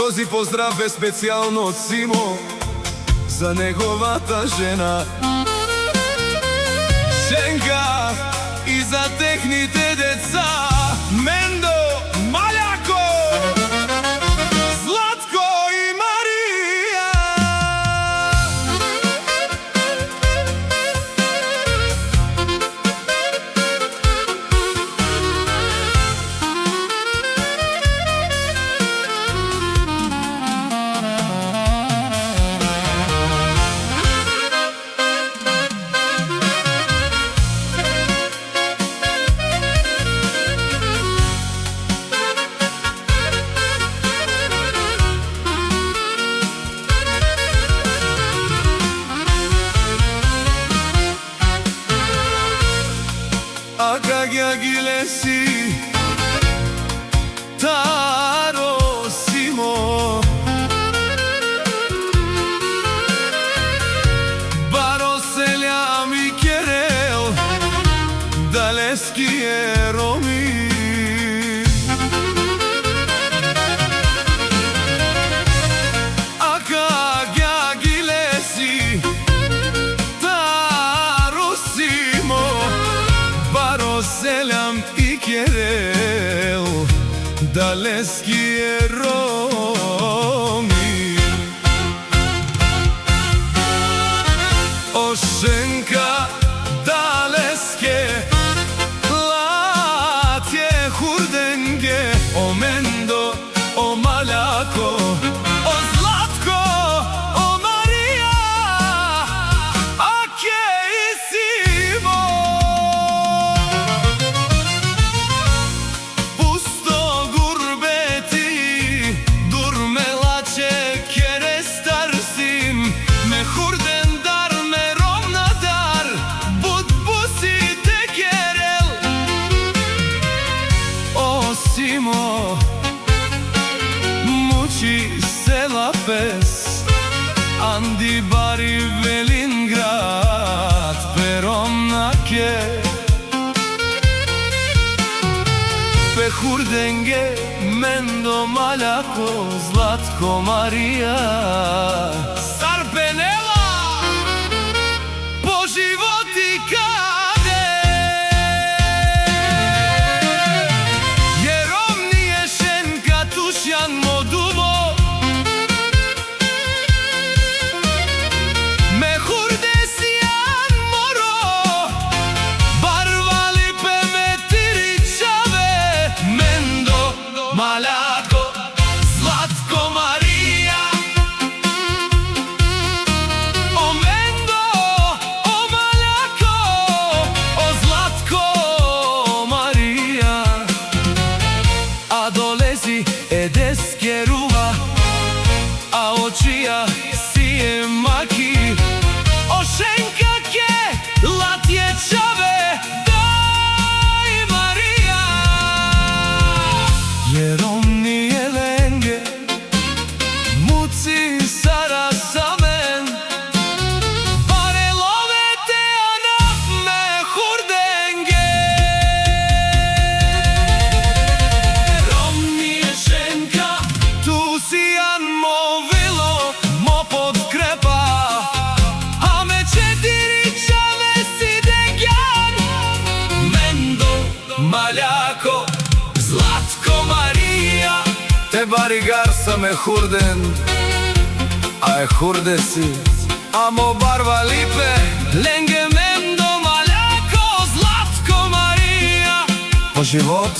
Този поздрав е специјално од Симо за неговата жена Шенка и за техните деца Мендо, Маљако, Златко и Марија. Ακάγια γυλεσί ταρόσιμο Παροσέλια Μικερέλ Δαλέσκι Ερωμή Ακάγια γυλεσί Selam ikerel Daleski Romi Oshenka Daleske Latje Hurdenge O Mendo, O Maľako O Zlatko, O Marija Ake i Simo Muči sela pes Andi bari Velingrad Peromnake Pehurdenge Mendo Maľako Zlatko Marija Sarpenela Po životi kade Jeromnije Šenka Tušjan Modumo Mehurdesijan Moro Barvali Pemetiričave Mendo Maľako Zlatko Marija O Mendo, O Maľako O Zlatko Marija A dolezi Edeskerua A očija sije maki O Šenka ke latječave Daj Marija Jeromni Jelenge Muci Sara Samen Barelove te anaf me hurdenge Jeromni Šenka Tu si an movilo Mo podkrepa A me četiričave si degjan Mendo Maľako Zlatko Marija Te barigar sa me hurden A e hurdesi Amo barva lipe Lenge Mendo Maľako Zlatko Marija Po život